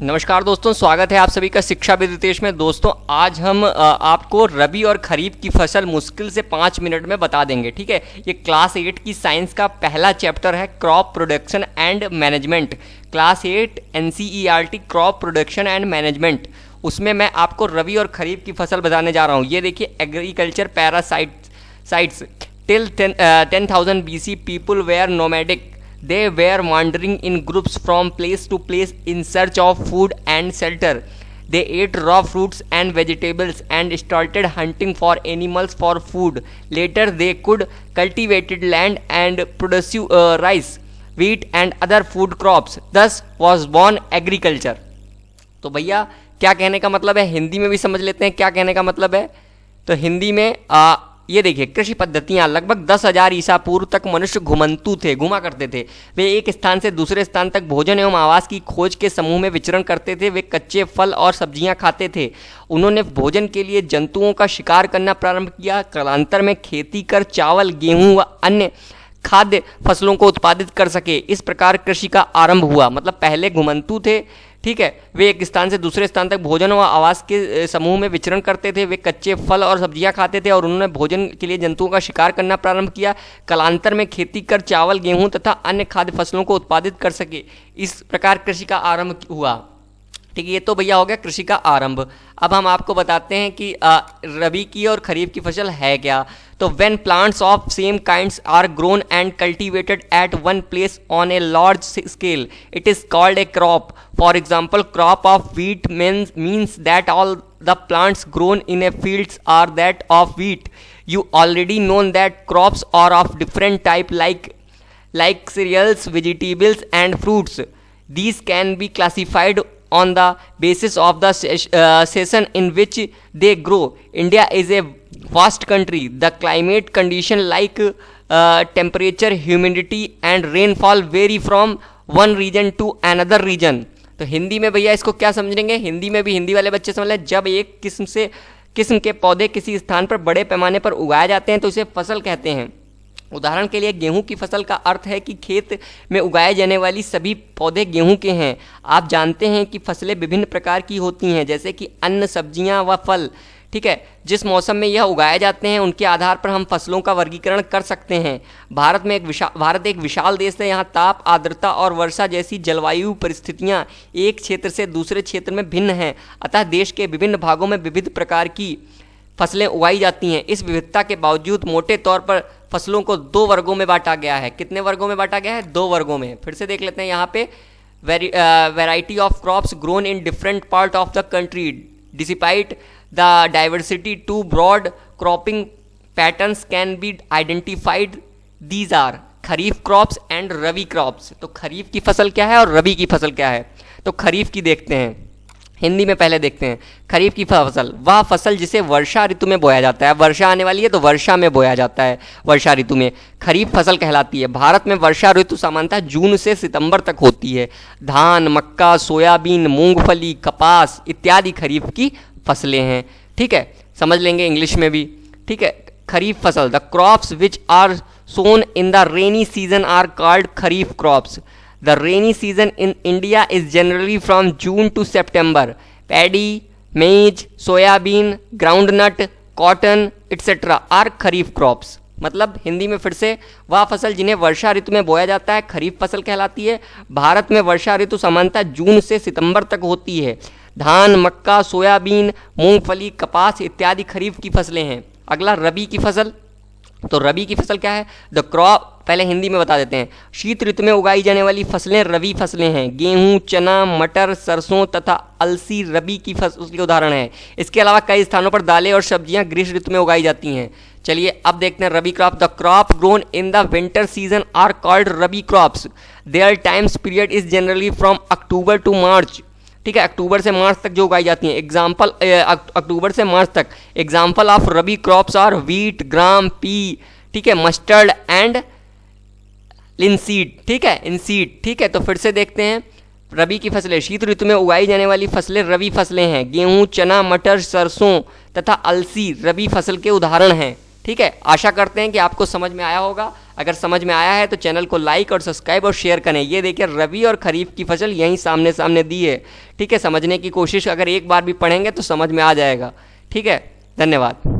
नमस्कार दोस्तों, स्वागत है आप सभी का शिक्षा विद रितेश में। दोस्तों आज हम आपको रबी और खरीफ की फसल मुश्किल से 5 मिनट में बता देंगे। ठीक है, ये क्लास 8 की साइंस का पहला चैप्टर है, crop production and management. Class 8 NCERT crop production and management, उसमें मैं आपको रबी और खरीफ की फसल बताने जा रहा हूँ। ये देखिए, agriculture parasites till 10,000 BC people were nomadic. They were wandering in groups from place to place in search of food and shelter. They ate raw fruits and vegetables and started hunting for animals for food. Later they could cultivated land and produce rice, wheat and other food crops. Thus was born agriculture. तो भैया क्या कहने का मतलब है, हिंदी में भी समझ लेते हैं क्या कहने का मतलब है। तो हिंदी में ये देखिए, कृषि पद्धतियाँ लगभग 10,000 ईसा पूर्व तक मनुष्य घुमंतु थे, घुमा करते थे। वे एक स्थान से दूसरे स्थान तक भोजन एवं आवास की खोज के समूह में विचरण करते थे। वे कच्चे फल और सब्जियां खाते थे। उन्होंने भोजन के लिए जंतुओं का शिकार करना प्रारंभ किया। कालांतर में खेती कर चावल, गेहूं व अन्य खाद्य फसलों को उत्पादित कर सके। इस प्रकार कृषि का आरंभ हुआ। मतलब पहले घुमंतु थे, ठीक है, वे एक स्थान से दूसरे स्थान तक भोजन व आवास के समूह में विचरण करते थे। वे कच्चे फल और सब्जियां खाते थे और उन्होंने भोजन के लिए जंतुओं का शिकार करना प्रारंभ किया। कालांतर में खेती कर चावल, गेहूं तथा अन्य खाद्य फसलों को उत्पादित कर सके। इस प्रकार कृषि का आरंभ हुआ। ठीक है, ये तो भैया हो गया कृषि का आरंभ। अब हम आपको बताते हैं कि रबी की और खरीफ की फसल है क्या। तो when plants of same kinds are grown and cultivated at one place on a large scale, it is called a crop. For example, crop of wheat means that all the plants grown in a fields are that of wheat. You already known that crops are of different type like cereals, vegetables and fruits. These can be classified on the basis of the season in which they grow. India is a vast country. The climate condition like temperature, humidity and rainfall vary from one region to another region. तो हिंदी में भैया इसको क्या समझेंगे, हिंदी में भी हिंदी वाले बच्चे समझ लें। जब एक किस्म के पौधे किसी स्थान पर बड़े पैमाने पर उगाए जाते हैं तो इसे फसल कहते हैं। उदाहरण के लिए गेहूं की फसल का अर्थ है कि खेत में उगाए जाने वाली सभी पौधे गेहूं के हैं। आप जानते हैं कि फसलें विभिन्न प्रकार की होती हैं, जैसे कि अन्न, सब्जियां व फल। ठीक है, जिस मौसम में यह उगाए जाते हैं उनके आधार पर हम फसलों का वर्गीकरण कर सकते हैं। भारत एक विशाल देश है। यहाँ ताप, आर्द्रता और वर्षा जैसी जलवायु परिस्थितियाँ एक क्षेत्र से दूसरे क्षेत्र में भिन्न हैं। अतः देश के विभिन्न भागों में विविध प्रकार की फसलें उगाई जाती हैं। इस विविधता के बावजूद मोटे तौर पर फसलों को 2 वर्गों में बांटा गया है। कितने वर्गों में बांटा गया है? 2 वर्गों में। फिर से देख लेते हैं यहाँ पे, variety of crops grown in different part of the country despite the diversity two broad cropping patterns can be identified. These are kharif crops and rabi crops. तो खरीफ की फसल क्या है और रबी की फसल क्या है? तो खरीफ की देखते हैं, हिंदी में पहले देखते हैं। खरीफ की फसल वह फसल जिसे वर्षा ऋतु में बोया जाता है। वर्षा आने वाली है तो वर्षा में बोया जाता है, वर्षा ऋतु में खरीफ फसल कहलाती है। भारत में वर्षा ऋतु सामान्यतः जून से सितंबर तक होती है। धान, मक्का, सोयाबीन, मूंगफली, कपास इत्यादि खरीफ की फसलें हैं। ठीक है, समझ लेंगे इंग्लिश में भी। ठीक है, खरीफ फसल, the crops which are sown in the rainy season are called kharif crops. The rainy season in India is generally from June to September. Paddy, maize, soybean, groundnut, cotton, etc. are kharif crops. मतलब हिंदी में फिर से, वह फसल जिन्हें वर्षा ऋतु में बोया जाता है खरीफ फसल कहलाती है। भारत में वर्षा ऋतु सामान्यतः जून से सितंबर तक होती है। धान, मक्का, सोयाबीन, मूंगफली, कपास इत्यादि खरीफ की फसलें हैं। अगला रबी की फसल। तो रबी की फसल क्या है? द क्रॉप, पहले हिंदी में बता देते हैं। शीत ऋतु में उगाई जाने वाली फसलें रबी फसलें हैं। गेहूं, चना, मटर, सरसों तथा अलसी रबी की फसल के उदाहरण है। इसके अलावा कई स्थानों पर दालें और सब्जियां ग्रीष्म ऋतु में उगाई जाती हैं। चलिए अब देखते हैं rabi crop. The crop grown in the winter season are called rabi crops. Their times period is generally from October to March. ठीक है, अक्टूबर से मार्च तक जो उगाई जाती हैं। एग्जाम्पल, अक्टूबर से मार्च तक। Example of rabi crops are wheat, gram, pea, ठीक है, मस्टर्ड एंड लिनसीड। ठीक है, इनसीड। ठीक है, तो फिर से देखते हैं रबी की फसलें। शीत ऋतु में उगाई जाने वाली फसलें रबी फसलें हैं। गेहूं, चना, मटर, सरसों तथा अलसी रबी फसल के उदाहरण हैं। ठीक है, आशा करते हैं कि आपको समझ में आया होगा। अगर समझ में आया है तो चैनल को लाइक और सब्सक्राइब और शेयर करें। ये देखिए रबी और खरीफ की फसल यहीं सामने सामने दी है, ठीक है। समझने की कोशिश अगर एक बार भी पढ़ेंगे तो समझ में आ जाएगा, ठीक है। धन्यवाद।